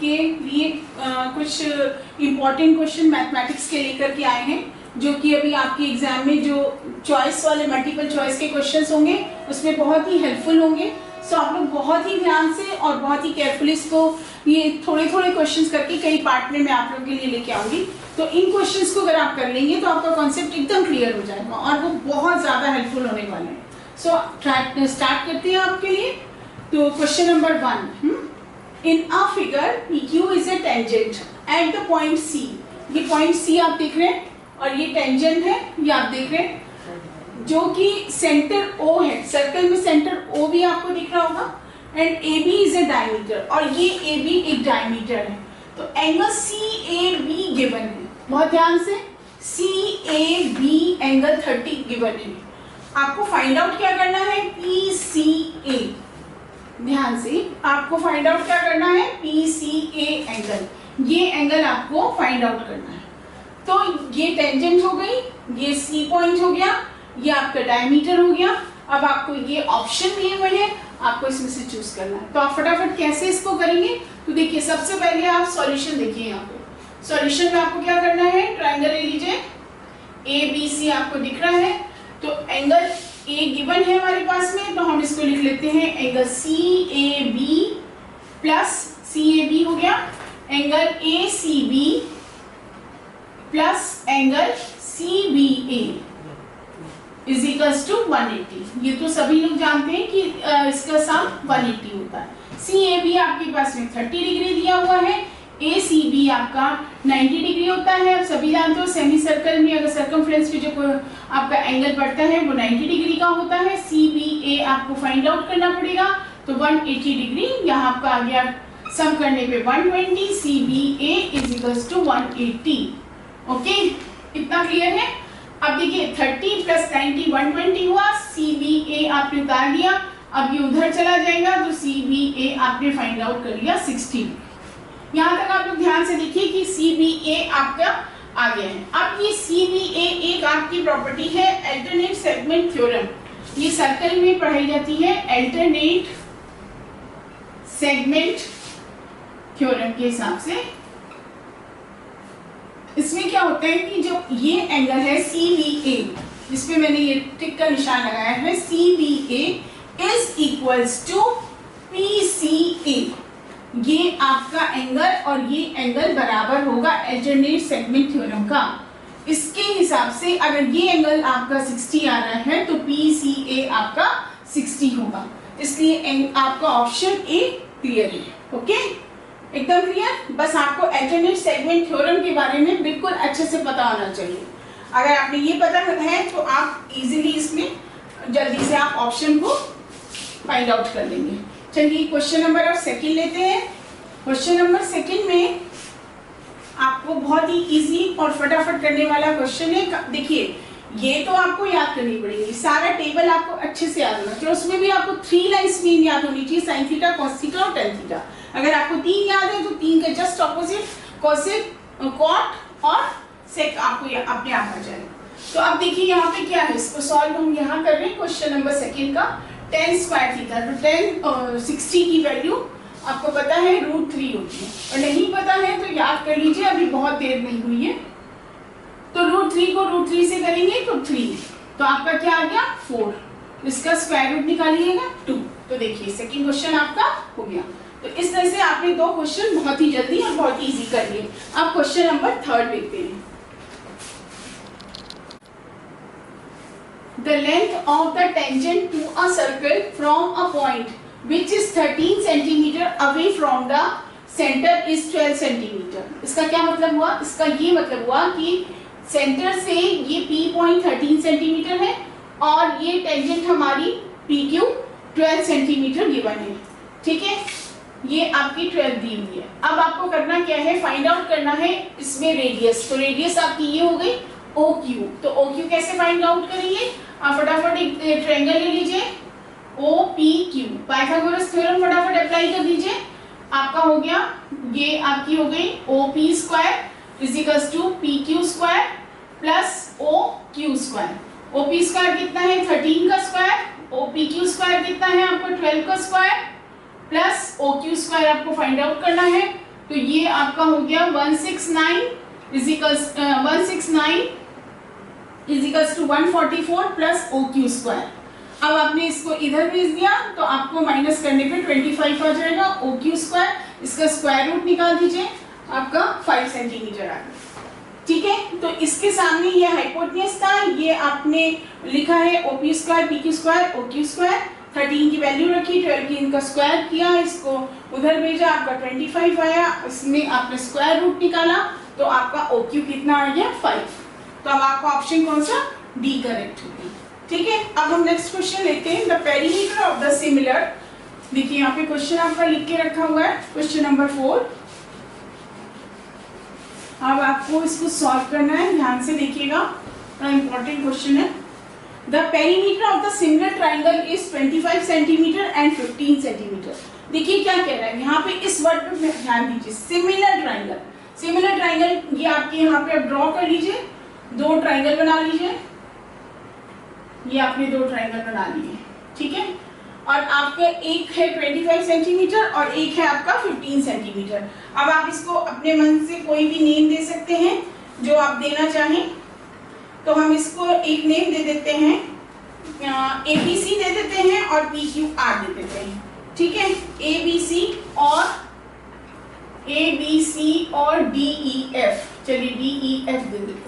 आपके लिए कुछ इम्पोर्टेंट क्वेश्चन मैथमेटिक्स के लेकर के आए हैं, जो कि अभी आपके एग्जाम में जो चॉइस वाले मल्टीपल चॉइस के क्वेश्चंस होंगे उसमें बहुत ही हेल्पफुल होंगे। सो आप लोग बहुत ही ध्यान से और बहुत ही केयरफुली इसको ये थोड़े थोड़े क्वेश्चंस करके कई पार्ट में मैं आप लोगों के लिए लेके आऊंगी। तो इन क्वेश्चंस को अगर आप कर लेंगे तो आपका कॉन्सेप्ट एकदम क्लियर हो जाएगा और वो बहुत ज्यादा हेल्पफुल होने वाले हैं। सो स्टार्ट करते हैं आपके लिए। तो question number 1, in a figure PQ is a tangent at the point C। ये पॉइंट C आप देख रहे हैं और ये टेंजेंट है, ये आप देख रहे हैं, जो कि सेंटर O है। सर्कल में सेंटर O भी आपको दिख रहा होगा and AB is a diameter और ये AB एक डायमीटर है। तो एंगल CAB गिवन है, बहुत ध्यान से, CAB एंगल 30 गिवन है। आपको फाइंड आउट क्या करना है, PCA। ध्यान से आपको फाइंड आउट क्या करना है, PCA एंगल, ये एंगल आपको फाइंड आउट करना है। तो ये टेंजेंट हो गई, ये C पॉइंट हो गया, ये आपका डायमीटर हो गया। अब आपको ये ऑप्शन दिए हुए हैं, आपको इसमें से चूज करना है। तो आप फटाफट कैसे इसको करेंगे, तो देखिए सबसे पहले आप सॉल्यूशन देखिए। यहाँ पे सॉल्यूशन में आपको क्या करना है, ट्रायंगल ले लीजिए, ABC आपको दिख रहा है। तो एंगल A गिवन है हमारे पास में, तो हम इसको लिख लेते हैं एंगल CAB प्लस CAB हो गया, angle ACB plus angle CBA is equals to 180। ये तो सभी लोग जानते हैं कि इसका सम 180 होता है। CAB आपके पास में 30 डिग्री दिया हुआ है, ACB आपका 90 डिग्री होता है। अब सभी जानते हो सेमी सर्कल में अगर सर्कमफ्रेंस पे जो आपका एंगल पड़ता है वो 90 डिग्री का होता है। CBA आपको फाइंड आउट करना पड़ेगा, तो 180 डिग्री यहाँ आपका आ गया, सम करने पे 120, CBA is equals to 180। Okay, इतना क्लियर है। अब देखिए 30 प्लस 90 120 हुआ, CBA आपने उतार दिया, अब ये उधर चला जाएगा, तो CBA आपने फाइंड आउट कर लिया 60। यहाँ तक आप लोग ध्यान से देखिए कि CBA आपका आ गया है। अब ये CBA एक आपकी प्रॉपर्टी है अल्टरनेट सेगमेंट थ्योरम, ये सर्कल में पढ़ाई जाती है अल्टरनेट सेगमेंट थ्योरम के हिसाब से। इसमें क्या होता है कि जो ये एंगल है CBA, जिसपे मैंने ये टिक का निशान लगाया है, CBA is equals to PCA। ये आपका एंगल और ये एंगल बराबर होगा अल्टरनेट सेगमेंट थ्योरम का। इसके हिसाब से अगर ये एंगल आपका 60 आ रहा है तो PCA आपका 60 होगा, इसलिए आपका ऑप्शन A क्लियर है। ओके, एकदम क्लियर। बस आपको अल्टरनेट सेगमेंट थ्योरम के बारे में बिल्कुल अच्छे से पता होना चाहिए। अगर आपने ये पता है तो आप इजीली इसमें जल्दी से आप ऑप्शन को फाइंड आउट कर लेंगे। चलिए क्वेश्चन नंबर आप सेकंड लेते हैं। क्वेश्चन नंबर सेकंड में आपको बहुत ही इजी और फटाफट करने वाला क्वेश्चन है। देखिए ये तो आपको याद करनी पड़ेगी, सारा टेबल आपको अच्छे से याद होना चाहिए। उसमें भी आपको 3 लाइन्स मेन याद होनी चाहिए, साइन थीटा, कॉस थीटा और टेन थीटा। अगर आपको 3 याद है तो 3 के जस्ट ऑपोजिट कोसेक, कॉट और सेक आपको अपने आप आ जाएगा। तो अब देखिए यहाँ पे क्या है, इसको सॉल्व हम यहाँ कर रहे हैं क्वेश्चन नंबर सेकंड का। tan स्क्वायर थीटा, तो tan 60 की वैल्यू आपको पता है √3 होती है, और नहीं पता है तो याद कर लीजिए, अभी बहुत देर नहीं हुई है। तो √3 को √3 से करेंगे तो 3, तो आपका क्या आ गया 4, इसका स्क्वायर रूट निकालिएगा 2। तो देखिए सेकंड क्वेश्चन आपका हो गया। तो इस तरह से आपने 2 क्वेश्चन बहुत ही जल्दी और बहुत इजी कर लिए। अब क्वेश्चन नंबर 3 देखते हैं। The length of the tangent to a circle from a point which is 13 centimeter away from the center is 12 centimeter। इसका क्या मतलब हुआ, इसका ये मतलब हुआ कि सेंटर से ये P पॉइंट 13 सेंटीमीटर है और ये टेंजेंट हमारी PQ 12 सेंटीमीटर गिवन है। ठीक है, ये आपकी 12 दी हुई है। अब आपको करना क्या है, फाइंड आउट करना है इसमें रेडियस। तो रेडियस आपकी ये हो गई OQ। तो OQ कैसे फाइंड आउट करेंगे, आप फटाफट एक ट्रायंगल ले लीजिए OPQ, पाइथागोरस थ्योरम फटाफट अप्लाई कर दीजिए। आपका हो गया, ये आपकी हो गई OP square is equals to PQ square plus OQ square. OP square कितना है 13 का स्क्वायर, OPQ स्क्वायर कितना है आपको 12 का स्क्वायर, प्लस OQ स्क्वायर आपको फाइंड आउट करना है। तो ये आपका हो गया 169 is equals to 144 plus OQ square. अब आपने इसको इधर भेज दिया तो आपको माइनस करने पे 25 आ जाएगा। OQ स्क्वायर, इसका स्क्वायर रूट निकाल दीजिए, आपका 5 सेंटीमीटर आ गया। ठीक है, तो इसके सामने ये हाइपोटेन्यूज था, ये आपने लिखा है OP square PQ square OQ square, 13 की वैल्यू रखी, 12 की इनका स्क्वायर किया, इसको उधर भेजा, आपका 25 आया, इसमें आपने स्क्वायर रूट निकाला तो आपका OQ कितना आ गया 5। तो अब आपका ऑप्शन कौन सा, डी करेक्ट होगी। ठीक है, अब हम नेक्स्ट क्वेश्चन लेते हैं। The perimeter of the similar, देखिए यहाँ पे क्वेश्चन आपका लिख के रखा हुआ है, क्वेश्चन नंबर 4। अब आपको इसको सॉल्व करना है, ध्यान से देखिएगा, बड़ा इंपॉर्टेंट क्वेश्चन है। The perimeter of the similar triangle is 25 centimetre and 15 centimetre. देखिए क्या कह रहा है यहाँ पे, इस वर्ड पे ध्यान दीजिए, सिमिलर ट्राइंगल। सिमिलर ट्राइंगल ये आपके यहाँ पे आप ड्रॉ कर लीजिए, 2 ट्राइंगल बना लीजिए, ये आपने 2 ट्राइंगल बना लिए। ठीक है, और आपका एक है 25 सेंटीमीटर और एक है आपका 15 सेंटीमीटर। अब आप इसको अपने मन से कोई भी नेम दे सकते हैं जो आप देना चाहें। तो हम इसको एक नेम दे देते हैं, ABC दे देते हैं और PQR दे देते हैं। ठीक है, ABC और DEF, चलिए DEF दे देते हैं।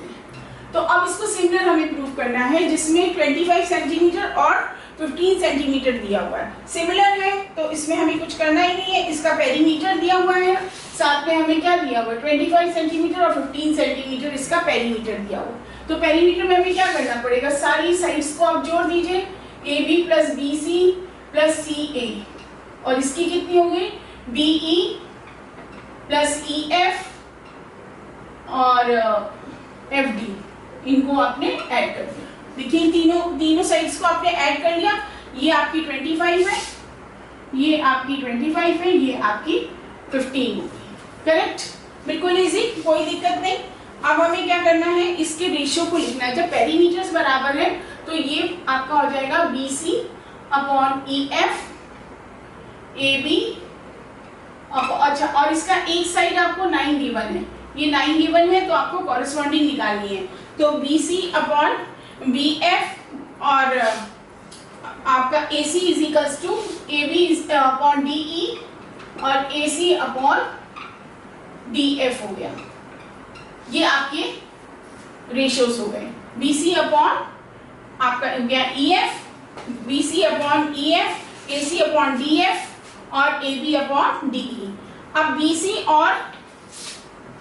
तो अब इसको सिमिलर हमें प्रूव करना है जिसमें 25 सेंटीमीटर और 15 सेंटीमीटर दिया हुआ है। सिमिलर है तो इसमें हमें कुछ करना ही नहीं है, इसका पेरीमीटर दिया हुआ है, साथ में हमें क्या दिया हुआ है 25 सेंटीमीटर और 15 सेंटीमीटर इसका पेरीमीटर दिया हुआ। तो पेरीमीटर में हमें क्या करना पड़ेगा, सारी साइड्स को आप जोड़ दीजिए, AB plus BC plus CA, और इसकी कितनी हो गई BE प्लस EF और FD, इनको आपने ऐड कर दिया। देखिए तीनों साइड्स को आपने ऐड कर लिया, ये आपकी 25 है, ये आपकी 25 है, ये आपकी 15 होगी। करेक्ट, बिल्कुल इजी, कोई दिक्कत नहीं। अब हमें क्या करना है, इसके रेशियो को लिखना है। जब पेरीमीटर्स बराबर है तो ये आपका हो जाएगा BC अपॉन EF AB, अच्छा, और इसका एक साइड आपको 9 गिवन है, ये 9 गिवन है तो आपको कॉरेस्पॉन्डिंग निकालनी है। तो BC अपॉन BF और आपका AC is equals to AB upon DE और AC अपॉन DF हो गया। ये आपके रेशियोस हो गए। BC अपॉन आपका हो गया EF, BC upon EF, AC upon DF और AB अपॉन DE। अब BC और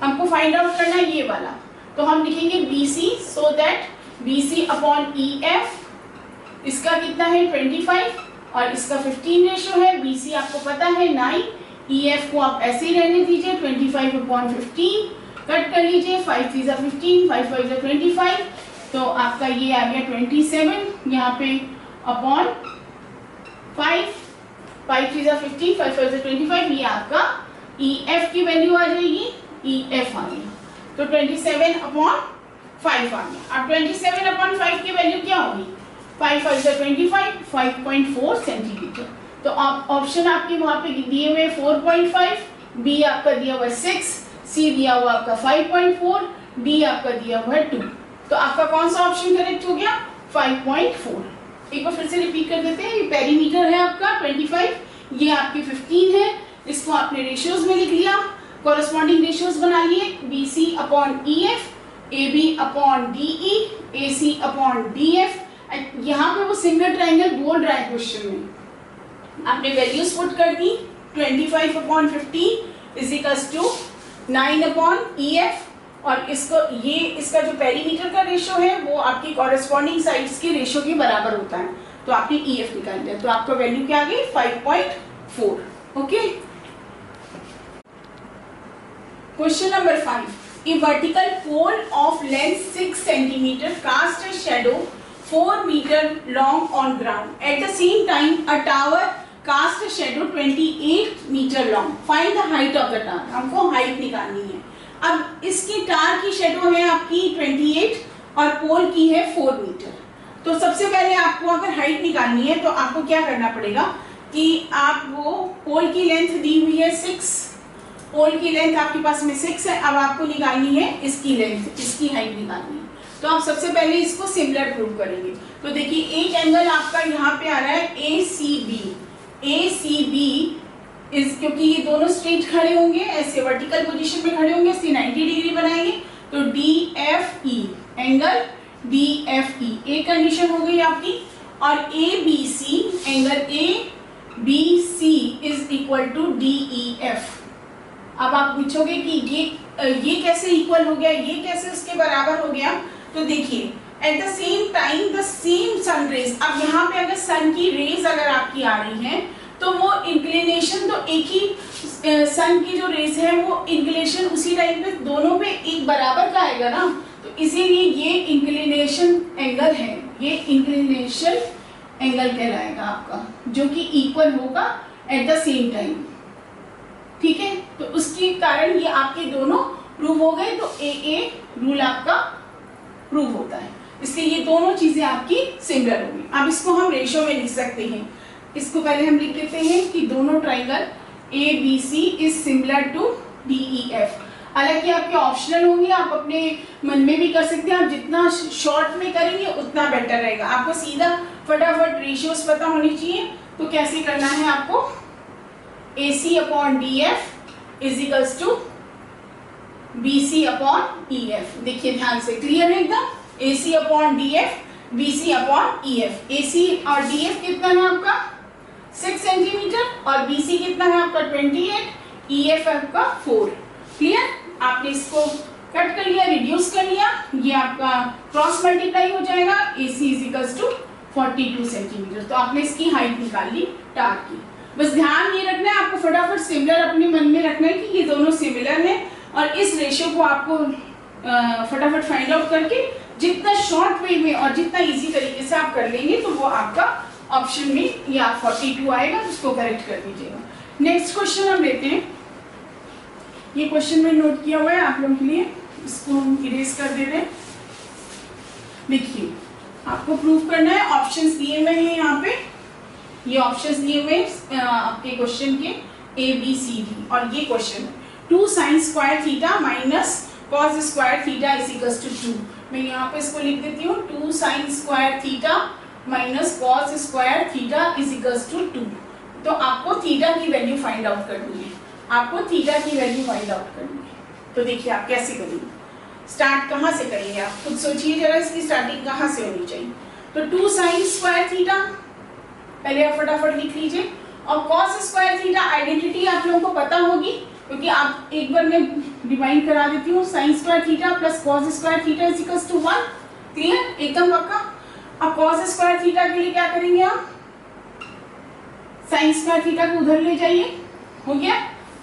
हमको फाइंड आउट करना है ये वाला, तो हम लिखेंगे BC, so that BC upon EF, इसका कितना है 25 और इसका 15 रेशियो है। BC आपको पता है 9, EF को आप ऐसे ही रहने दीजिए, 25 अपॉन 15 कट कर लीजिए, 5 3 जा 15, 5 5 जा 25, तो आपका ये आ गया 27 यहाँ पे अपॉन 5, 5 3 जा 15, 5 5 जा 25, ये आपका EF की वैल्यू आ जाएगी, EF आ गया, तो 27 अपॉन 5 आ गया। अब 27 अपॉन 5 की वैल्यू क्या होगी, 5 5 जा 25, 5.4 सेंटीमीटर। तो आप ऑप्शन आपके वहां पे दिए हुए 4.5, B आपका दिया हुआ 6, C दिया हुआ आपका 5.4, D आपका दिया हुआ है 2। तो आपका कौन सा ऑप्शन करेक्ट हो गया 5.4। एक बार फिर से रिपीट कर देते हैं, ये पेरीमीटर है आपका 25, ये आपकी 15 है, इसको आपने रेशियोज में लिख लिया, कॉरेस्पॉन्डिंग रेशियोज बना लिए, BC upon EF, AB upon DE, AC upon DF। यहाँ पे वो सिमिलर ट्राइंगल बोल रहा है क्वेश्चन में, आपने वैल्यूज पुट कर दी, 25 upon 15 is equals to 9 upon EF, और इसको ये इसका जो पेरीमीटर का रेशियो है वो आपकी कॉरेस्पॉन्डिंग साइड्स के रेशियो के बराबर होता है, तो आपने EF निकाल दिया, तो आपका वैल्यू क्या आ गई 5.4। Okay, question number 5, a vertical pole of length 6 centimeter cast a shadow 4 meter long on ground. At the same time, a tower cast a shadow 28 meter long. Find the height of the tower. हमको height निकालनी है। अब इसकी tower की shadow है आपकी 28 और पोल की है 4 मीटर। तो सबसे पहले आपको अगर हाइट निकालनी है तो आपको क्या करना पड़ेगा कि आप वो पोल की लेंथ दी हुई है 6 पोल की लेंथ आपके पास में 6 है, अब आपको निकालनी है इसकी लेंथ, इसकी हाइट निकालनी है। तो आप सबसे पहले इसको सिमिलर प्रूव करेंगे। तो देखिए एक एंगल आपका यहाँ पे आ रहा है ACB, ACB इस, क्योंकि ये दोनों स्ट्रेट खड़े होंगे, ऐसे वर्टिकल पोजीशन में खड़े होंगे, इसलिए 90 डिग्री बनाएंगे। तो DFE, एंगल DFE एक कंडीशन हो गई आपकी। और ABC, angle ABC is equal to DEF। अब आप पूछोगे कि ये कैसे इक्वल हो गया, ये कैसे उसके बराबर हो गया। तो देखिए at the same time the same sun rays, अब यहाँ पे अगर सन की रेज अगर आपकी आ रही है तो वो इंक्लिनेशन तो एक ही सन की जो रेज है वो इंक्लिनेशन उसी टाइम पे दोनों पे एक बराबर का आएगा ना। तो इसीलिए ये इंक्लिनेशन एंगल है, ये इंक्लिनेशन एंगल कहलाएगा आपका, जो कि इक्वल होगा एट द सेम टाइम। ठीक है, तो उसके कारण ये आपके दोनों प्रूव हो गए। तो AA रूल आपका प्रूव होता है, इसलिए ये दोनों चीजें आपकी सिमिलर होंगी। अब इसको हम रेशियो में लिख सकते हैं। इसको पहले हम लिख लेते हैं कि दोनों triangle ABC is similar to DEF। हालांकि आपके ऑप्शनल होंगे, आप अपने मन में भी कर सकते हैं, आप जितना शॉर्ट में करेंगे उतना बेटर रहेगा। आपको सीधा फटाफट रेशियोस पता होनी चाहिए। तो कैसे करना है आपको, AC upon DF is equals to BC upon EF। देखिए ध्यान से, क्लियर है एकदम। AC upon DF, BC upon EF। AC और DF कितना है आपका 6 सेंटीमीटर और BC कितना है आपका 28, EF आपका 4। क्लियर, आपने इसको कट कर लिया, रिड्यूस कर लिया, ये आपका क्रॉस मल्टीप्लाई हो जाएगा। AC is equals to 42 centimetre. तो आपने इसकी हाइट निकाल ली टार की। बस ध्यान ये रखना है, आपको फटाफट सिमिलर अपने मन में रखना है कि ये दोनों सिमिलर हैं, और इस रेशियो को आपको फटाफट फाइंड आउट करके जितना शॉर्ट वे में और जितना इजी तरीके से आप कर लेंगे तो वो आपका ऑप्शन में या 42 आएगा, उसको करेक्ट कर दीजिएगा। नेक्स्ट क्वेश्चन हम लेते हैं। ये क्वेश्चन में नोट किया हुआ है आप लोगों के लिए, इसको हम इरेज कर दे रहे हैं। देखिए आपको प्रूव करना है, ऑप्शंस दिए हुए हैं यहाँ पे, ये ऑप्शंस दिए हुए आपके क्वेश्चन के ABCD। और ये क्वेश्चन है 2 sin square theta minus cos square theta is equal to 2। मैं यहाँ पे इसको लिख देती हूँ 2 sin square theta minus cos square theta is equal to 2। तो आपको थीटा की वैल्यू फाइंड आउट करनी है, आपको थीटा की वैल्यू फाइंड आउट करनी है। तो देखिए आप कैसे करेंगे, स्टार्ट कहाँ से करेंगे, आप खुद सोचिए जरा, इसकी स्टार्टिंग कहाँ से होनी चाहिए। तो 2 sin स्क्वायर थीटा पहले आप फटाफट लिख लीजिए, और cos स्क्वायर थीटा आइडेंटिटी आप लोगों को पता होगी, क्योंकि आप एक बार मैं डिवाइड करा देती हूँ, sin square theta plus cos square theta is equal to 1। Clear, एकदम पक्का। अब cos स्क्वायर थीटा के लिए क्या करेंगे, आप sin स्क्वायर थीटा को उधर ले जाइए, हो गया।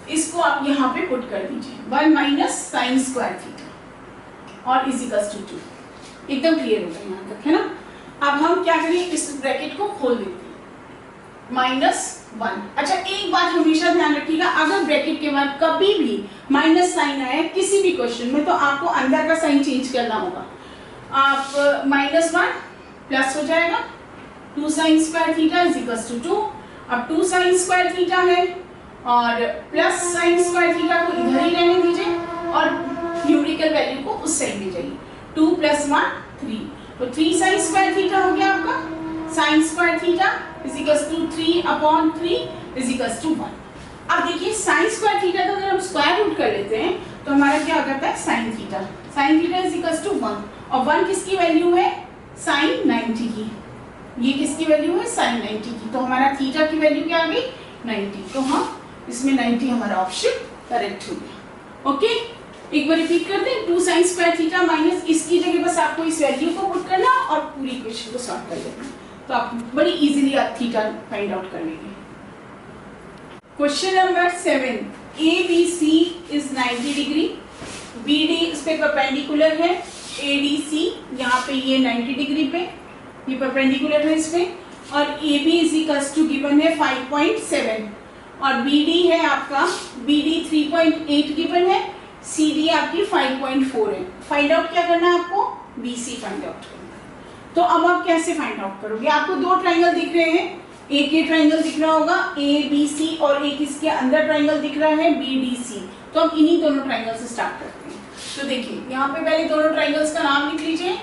इसको आप यहाँ पे पुट कर दीजिए, 1 माइनस sin स्क्वायर थीटा और इज इक्वल टू 2। एकदम क्लियर हो गया यहाँ तक, है ना। अब हम क्या करें, इस ब्रैकेट को खोल देते हैं, -1। अच्छा एक बात हमेशा ध्यान रखिएगा, अगर ब्रैकेट के बाद कभी भी माइनस साइन आए किसी भी क्वेश्चन में, तो आपको अंदर का साइन चेंज करना होगा। आप -1 प्लस हो जाएगा 2 sin square theta is equal to 2। अब 2 sin स्क्वायर थीटा है और प्लस sin स्क्वायर थीटा को इधर ही रहने दीजिए और न्यूमेरिकल वैल्यू को उस साइड ले जाइए। 2 + 1 3, तो 3 sin स्क्वायर थीटा हो गया आपका। sin square theta is equal to 3/3 is equal to 1। अब देखिए sin स्क्वायर थीटा का अगर हम स्क्वायर रूट कर लेते हैं तो हमारा क्या हो जाता है sin theta. sin theta is equal to 1, और 1 किसकी वैल्यू है, sin 90 की। ये किसकी वैल्यू है, sin 90 की। तो हमारा थीटा की वैल्यू क्या आ गई, 90। तो हम इसमें 90 हमारा ऑप्शन करेक्ट हो गया। ओके, एक बार रिपीट कर दें, 2 sin स्क्वायर थीटा माइनस इसकी जगह बस आपको इस वैल्यू को पुट करना और पूरी इक्वेशन को सॉल्व कर लेना, तो आप बड़ी इजीली आप थीटा फाइंड आउट कर लेंगे। Question number 7, ABC is 90 degree, BD इस पे परपेंडिकुलर है, ADC यहाँ पे ये 90 डिग्री पे ये परपेंडिकुलर है इसमें, और AB is equal to given है 5.7, और BD है आपका, BD 3.8 गिवन है, CD आपकी 5.4 है। फाइंड आउट क्या करना है आपको, BC फाइंड आउट करना है। तो अब आप कैसे फाइंड आउट करोगे, आपको दो ट्राइंगल दिख रहे हैं, एक ये ट्राइंगल दिख रहा होगा ABC और एक इसके अंदर ट्राइंगल दिख रहा है BDC। तो हम इन्हीं दोनों ट्राइंगल से स्टार्ट करते हैं। तो देखिए यहाँ पे पहले दोनों ट्राइंगल्स का नाम लिख लीजिए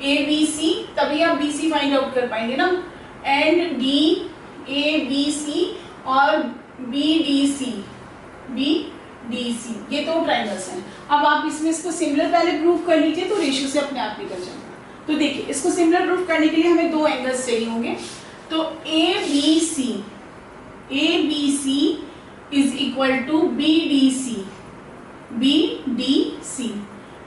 ABC, तभी आप BC फाइंड आउट कर पाएंगे ना। एंड DABC और BDC ये दो ट्राइंगल्स हैं। अब आप इसमें इसको सिमिलर पहले प्रूव कर लीजिए तो रेशियो से अपने आप निकल जाएगा। तो देखिए इसको सिमिलर प्रूव करने के लिए हमें दो एंगल्स चाहिए होंगे। तो ABC is equal to BDC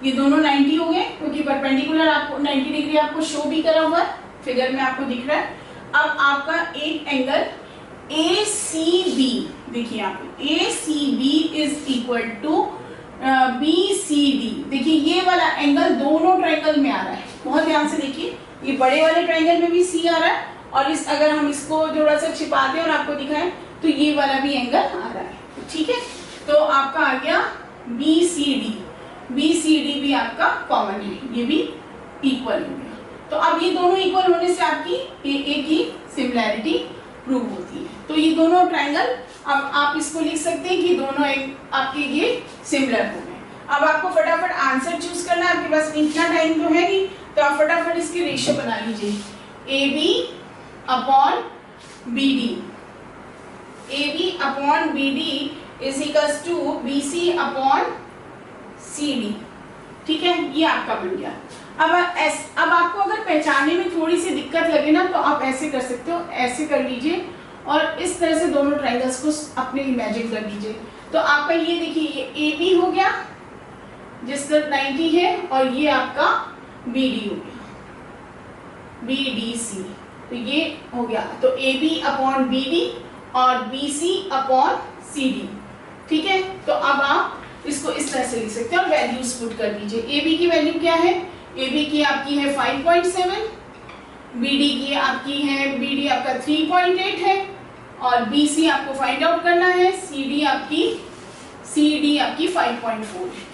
ये दोनों 90 हो गए क्योंकि परपेंडिकुलर आपको 90 डिग्री आपको शो भी करा हुआ है, फिगर में आपको दिख रहा है। अब आपका एक एंगल ACB, देखिए यहाँ पे ACB is equal to BCD। देखिए ये वाला एंगल दोनों ट्राइंगल में आ रहा है, बहुत ध्यान से देखिए। ये बड़े वाले ट्राइंगल में भी C आ रहा है और इस अगर हम इसको थोड़ा सा छिपा दें और आपको दिखाएं तो ये वाला भी एंगल आ रहा है, ठीक है। तो आपका आ गया BCD भी आपका कॉमन है, ये भी इक्वल हो गया। तो अब ये दोनों इक्वल होने से आपकी एक ही सिमिलैरिटी प्रूव होती है। तो ये दोनों ट्राइंगल, अब आप इसको लिख सकते हैं कि दोनों आपके ये सिमिलर हो गए। अब आपको फटाफट आंसर चूज करना है, आपके पास इतना टाइम तो है नहीं, तो आप फटाफट इसकी रेशियो बना लीजिए। AB upon BD is equals to BC upon CD, ठीक है, ये आपका बन गया। अब आपको अगर पहचानने में थोड़ी सी दिक्कत लगे ना तो आप ऐसे कर सकते हो, ऐसे कर लीजिए और इस तरह से दोनों ट्राइंगल्स को अपने इमेजिन कर लीजिए। तो आपका ये देखिए ये AB हो गया जिसका 90 है और ये आपका BD हो गया, BDC। तो ये हो गया, तो AB अपॉन BD और BC अपॉन CD, ठीक है। तो अब आप इसको इस तरह से लिख सकते हैं और वैल्यूज पुट कर दीजिए। AB की वैल्यू क्या है? AB की आपकी है 5.7, BD की आपकी है, BD आपका 3.8 है और BC आपको फाइंड आउट करना है, CD आपकी 5.4 है।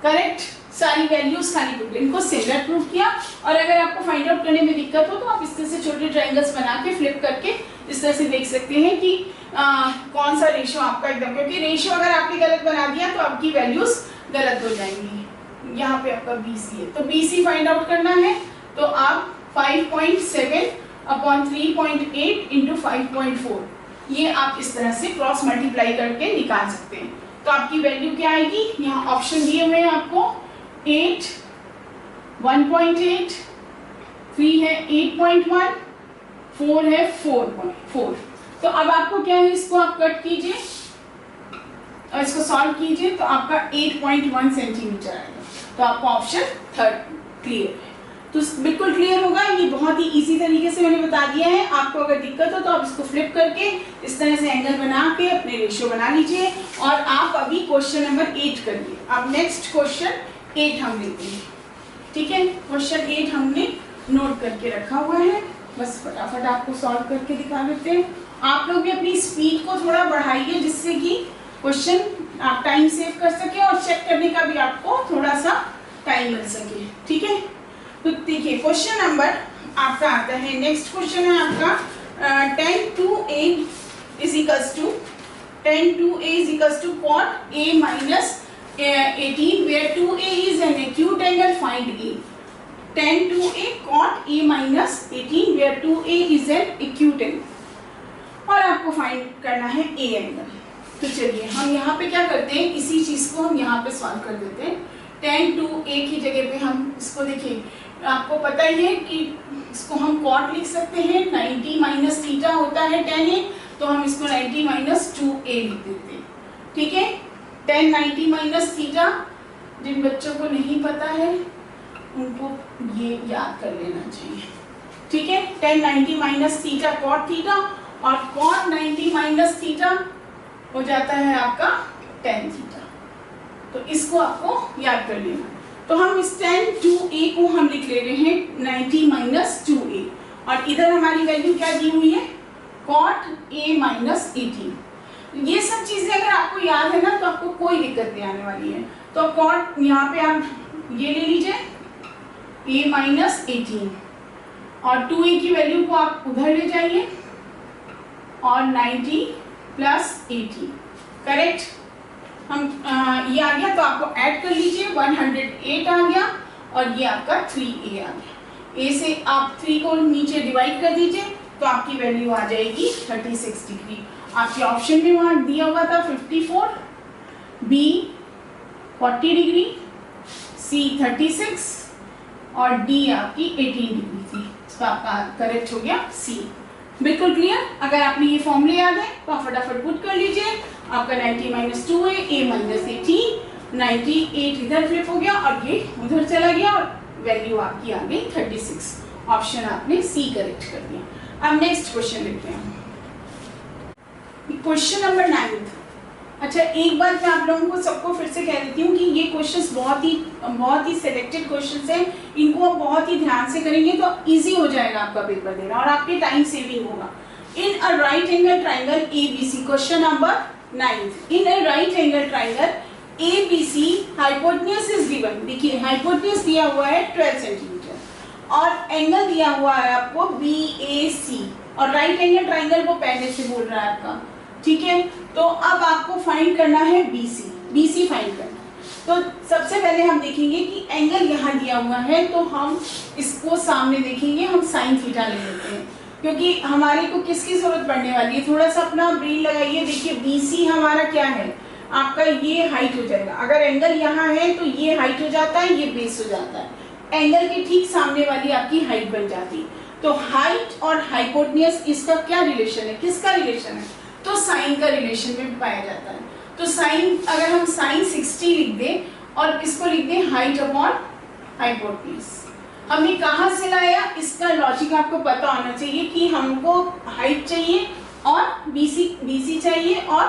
करेक्ट, सारी वैल्यूज खाली पुट, इनको सिमिलर प्रूव किया। और अगर आपको फाइंड आउट करने में दिक्कत हो तो आप इस तरह से छोटे ट्रायंगल्स बना के फ्लिप करके इस तरह से देख सकते हैं कि कौन सा रेशियो आपका एकदम, क्योंकि रेशियो अगर आपने गलत बना दिया तो आपकी वैल्यूज गलत हो जाएंगी। यहाँ पे आपका BC है, तो BC फाइंड आउट करना है तो आप 5.7 अपॉन 3.8 इंटू 5.4 ये आप इस तरह से क्रॉस मल्टीप्लाई करके निकाल सकते हैं। तो आपकी वैल्यू क्या आएगी? यहाँ ऑप्शन दिए हुए हैं आपको 8, 1.8, 3 है 8.1, 4 है 4.4। तो अब आपको क्या है, इसको आप कट कीजिए और इसको सॉल्व कीजिए तो आपका 8.1 सेंटीमीटर आएगा। तो आपको ऑप्शन थर्ड क्लियर है, तो बिल्कुल क्लियर होगा। ये बहुत ही इजी तरीके से मैंने बता दिया है। आपको अगर दिक्कत हो तो आप इसको फ्लिप करके इस तरह से एंगल बना के अपने रेशियो बना लीजिए और आप अभी क्वेश्चन नंबर 8 करिए। अब नेक्स्ट क्वेश्चन 8 हम लेते हैं, ठीक है। क्वेश्चन 8 हमने नोट करके रखा हुआ है, बस फटाफट आपको सॉल्व करके दिखा देते हैं। आप लोग भी अपनी स्पीड को थोड़ा बढ़ाइए जिससे कि क्वेश्चन आप टाइम सेव कर सके और चेक करने का भी आपको थोड़ा सा टाइम मिल सके, ठीक है। तो देखिए क्वेश्चन नंबर आपका आता है, नेक्स्ट क्वेश्चन है आपका 10 to a is equals to 10 to a is equals to cot a minus 18 where 2a is an acute angle, find a। 10 to a cot a minus 18 where 2a is an acute angle और आपको find करना है a angle. तो चलिए हम यहाँ पे क्या करते हैं, इसी चीज को हम यहाँ पे सॉल्व कर देते हैं। 10 to a की जगह पे हम इसको देखिए, आपको पता ही है कि इसको हम कॉट लिख सकते हैं, 90 माइनस थीटा होता है 10a, तो हम इसको 90 माइनस 2a लिख देते हैं, ठीक है। 10 90 माइनस थीटा, जिन बच्चों को नहीं पता है उनको ये याद कर लेना चाहिए, ठीक है। 10 90 माइनस थीटा कॉट थीटा और कॉट 90 माइनस थीटा हो जाता है आपका tan थीटा, तो इसको आपको याद कर लेना। तो हम इस 10 to a को हम लिख ले रहे हैं 90 माइनस 2a और इधर हमारी वैल्यू क्या दी हुई है, cot a माइनस 18। ये सब चीजें अगर आपको याद है ना तो आपको कोई दिक्कत नहीं आने वाली है। तो cot यहाँ पे आप ये ले लीजिए a माइनस 18 और 2a की वैल्यू को आप उधर ले जाइए और 90 प्लस 80, करेक्ट। हम ये आ गया तो आपको ऐड कर लीजिए, 108 आ गया और ये आपका 3a आ गया। a से आप 3 को नीचे डिवाइड कर दीजिए तो आपकी वैल्यू आ जाएगी 36 डिग्री। आपके ऑप्शन में वहां दिया हुआ था 54, b 40 डिग्री, c 36 और d आपकी 18 डिग्री थी। तो आपका करेक्ट हो गया c। बिल्कुल क्लियर। अगर आपने ये फॉर्मूले याद है तो आप फटाफट पुट कर लीजिए। आपका 90 माइनस 2a, a माइनस 18, 98 इधर फ्लिप हो गया और ये उधर चला गया और वैल्यू आपकी आ गई 36। ऑप्शन आपने सी करेक्ट कर दिया। अब नेक्स्ट क्वेश्चन लिखते हैं, क्वेश्चन नंबर 9। अच्छा, एक बार मैं आप लोगों को सबको फिर से कह देती हूँ कि ये क्वेश्चंस बहुत ही सिलेक्टेड क्वेश्चंस हैं। इनको आप बहुत ही ध्यान से करेंगे तो इजी हो जाएगा आपका पेपर देना और आपके टाइम सेविंग होगा। In a right angle triangle ABC, question number 9। In a right angle triangle ABC, hypotenuse is given. देखिए हाइपोटेन्यूज दिया हुआ है 12 सेंटीमीटर और एंगल दिया हुआ है आपको BAC और राइट एंगल ट्राइंगल वो पहले से बोल रहा है आपका, ठीक है। तो अब आपको फाइंड करना है BC फाइंड करना है। तो सबसे पहले हम देखेंगे कि एंगल यहाँ दिया हुआ है तो हम इसको सामने देखेंगे, हम साइन थीटा ले लेते हैं क्योंकि हमारे को किसकी जरूरत पड़ने वाली है। थोड़ा सा अपना ब्रेन लगाइए। देखिए BC हमारा क्या है, आपका ये हाइट हो जाएगा। अगर एंगल यहाँ है तो ये हाइट हो जाता है, ये बेस हो जाता है। एंगल के ठीक सामने वाली आपकी हाइट बन जाती। तो हाइट और हाइपोटेन्यूज इसका क्या रिलेशन है, किसका रिलेशन है, तो साइन का रिलेशन में पाया जाता है। तो साइन, अगर हम साइन 60 लिख दें और इसको लिख दें हाइट अपॉन हाइपोटेन्यूज, हमने कहाँ से लाया, इसका लॉजिक आपको पता होना चाहिए कि हमको हाइट चाहिए और BC चाहिए और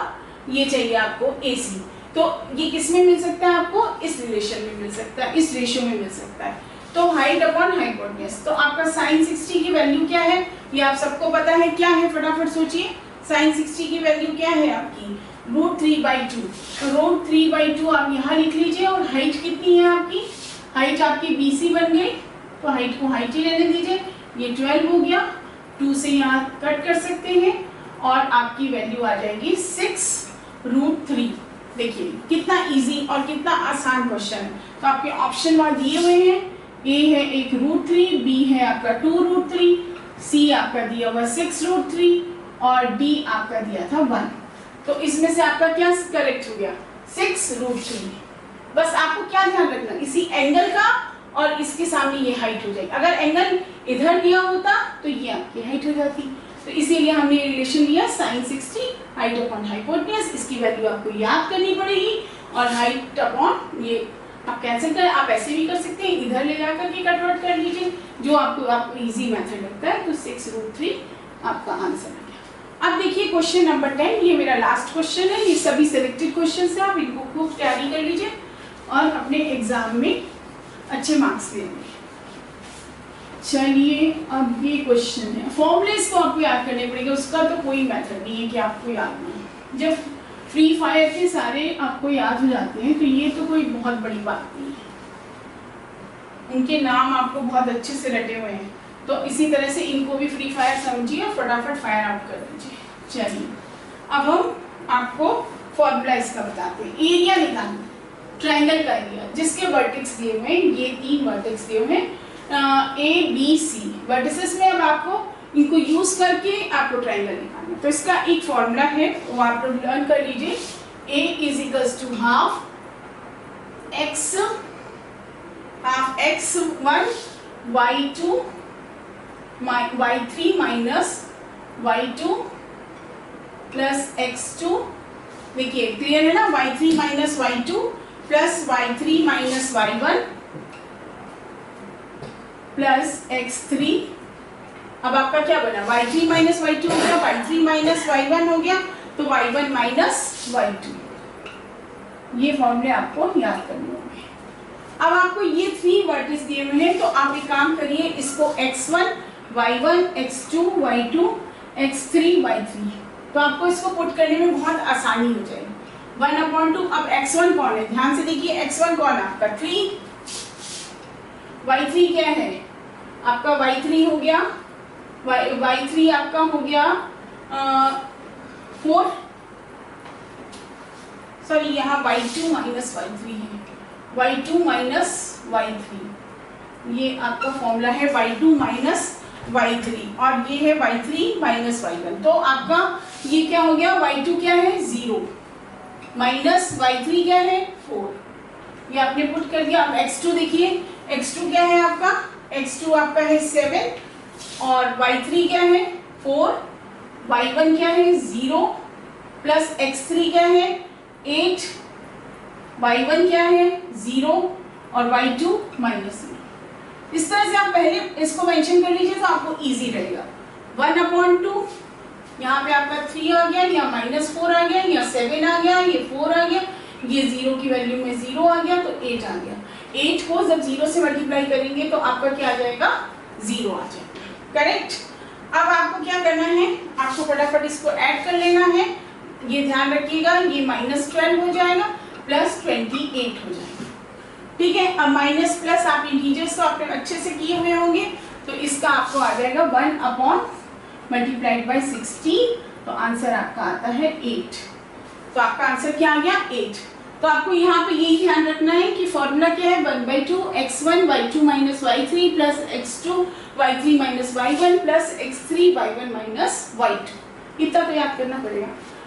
ये चाहिए आपको AC। तो ये किस में मिल सकता है आपको, इस रिलेशन में मिल सकता है, इस रेशियो में मिल सकता है। तो हाइट अपॉन हाइपोटेन्यूज, तो आपका साइन 60 की वैल्यू क्या है, ये आप सबको पता है क्या है, फटाफट सोचिए। साइन 60 की वैल्यू क्या है आपकी, √3/2। तो √3/2 आप यहाँ लिख लीजिए और हाइट कितनी है आपकी, हाइट आपकी BC बन गई तो हाइट को हाइट ही रहने दीजिए। ये 12 हो गया, 2 से यहाँ कट कर सकते हैं और आपकी वैल्यू आ जाएगी 6√3। देखिए कितना इजी और कितना आसान क्वेश्चन है। तो आपके ऑप्शन वहाँ दिए हुए हैं, A है एक √3, B है आपका 2√3, C आपका दिया हुआ 6√3 और D आपका दिया था 1। तो इसमें से आपका क्या करेक्ट हो गया, 6√3। बस आपको क्या ध्यान रखना, इसी एंगल का और इसके सामने ये हाइट हो जाएगी। अगर एंगल इधर दिया होता तो ये आपकी हाइट हो जाती। तो इसीलिए हमने रिलेशन लिया साइन 60 हाइट अपॉन हाइपोटेन्यूज। इसकी वैल्यू आपको याद करनी पड़ेगी और हाइट अपॉन ये आप कैंसिल कर, आप ऐसे भी कर सकते हैं, इधर ले जाकर के कन्वर्ट कर लीजिए, जो आपको इजी मेथड लगता है। तो 6√3 आपका आंसर है। अब देखिए क्वेश्चन नंबर 10, ये मेरा लास्ट क्वेश्चन है। ये सभी सिलेक्टेड क्वेश्चन है, आप इनको खूब तैयारी कर लीजिए और अपने एग्जाम में अच्छे मार्क्स लेंगे। चलिए अब ये क्वेश्चन है, फॉर्मूलेस को आपको याद करने पड़ेगा, उसका तो कोई मेथड नहीं है कि आपको याद नहीं। जब फ्री फायर के सारे आपको याद हो जाते हैं तो ये तो कोई बहुत बड़ी बात नहीं है, उनके नाम आपको बहुत अच्छे से रटे हुए हैं। तो इसी तरह से इनको भी फ्री फायर समझिए और फटाफट फायर आउट कर दीजिए। चलिए अब हम आपको फॉर्मूला इसका बताते हैं। एरिया निकालना, ट्रायंगल का एरिया जिसके वर्टेक्स दिए हुए हैं, ये 3 वर्टेक्स दिए हुए हैं ABC वर्टिसेस में। अब आपको इनको यूज करके आपको ट्रायंगल निकालना है। तो इसका एक फॉर्मूला है वो आप लोग लर्न कर लीजिए। A = half x1 y2 y3 minus y2 plus x2। देखिए क्लियर है ना, y3 minus y2 plus y3 minus y1 plus x3। अब आपका क्या बना, y3 माइनस y2 हो गया, y3 माइनस y1 हो गया, तो y1 माइनस y2। ये फॉर्मूले आपको याद करने होंगे। अब आपको ये 3 वर्टिस दिए हुए हैं तो आप एक काम करिए, इसको x1 y1 x2 y2 x3 y3, तो आपको इसको पुट करने में बहुत आसानी हो जाएगी। 1/2। अब x1 कौन है, ध्यान से देखिए, x1 कौन है आपका 3, y3 क्या है आपका y3 हो गया, y3 आपका हो गया 4, सॉरी यहाँ y2 माइनस y3 है, y2 माइनस y3, ये आपका फॉर्मूला है y2 माइनस y3 और ये है y3 माइनस y1। तो आपका ये क्या हो गया, y2 क्या है 0 माइनस y3 क्या है 4, ये आपने पुट कर दिया। अब x2 देखिए, x2 क्या है आपका, x2 आपका है 7 और y3 क्या है 4, y1 क्या है 0 प्लस x3 क्या है 8, y1 क्या है 0 और y2 माइनस 0। इस तरह से आप पहले इसको मेंशन कर लीजिए तो आपको इजी रहेगा। 1/2 यहाँ पे आपका 3 आ गया, यहाँ -4 आ गया, यहाँ 7 आ गया, ये 4 आ गया, ये 0 की वैल्यू में 0 आ गया तो 8 आ गया। 8 को जब 0 से मल्टीप्लाई करेंगे तो आपका क्या आ जाएगा 0 आ जाएगा, करेक्ट। अब आपको क्या करना है, आपको फटाफट इसको ऐड कर लेना है, ये ध्यान रखिएगा, ये -12 हो जाएगा प्लस 28 हो जाएगा, ठीक है। अब माइनस प्लस आप इंटीजर्स तो आपने अच्छे से किए हुए होंगे, तो इसका आपको आ जाएगा 1 मल्टीप्लाइड बाई 16, तो आंसर आपका आता है 8। तो आपका आंसर क्या आ गया 8। तो आपको यहाँ पे यही ध्यान रखना है कि फॉर्मूला क्या है 1/2 x1 y2 minus y3 plus x2 y3 minus y1 plus x3 y1 minus y2, इतना तो याद करना पड़ेगा।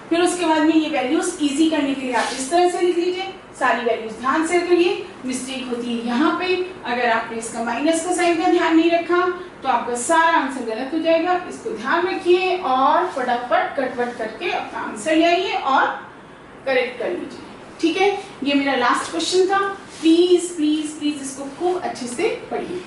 फिर उसके बाद में ये वैल्यूज इजी करने के लिए आप इस तरह से लिख लीजिए, सारी वैल्यूज ध्यान से करिए। मिस्टेक होती है यहाँ पे, अगर आपने इसका माइनस का साइन का ध्यान नहीं रखा तो आपका सारा आंसर गलत हो जाएगा। इसको ध्यान रखिए और फटाफट कटवट करके अपना आंसर ले आइए और करेक्ट कर लीजिए, ठीक है। ये मेरा लास्ट क्वेश्चन था, प्लीज प्लीज प्लीज इसको खूब अच्छे से पढ़िए।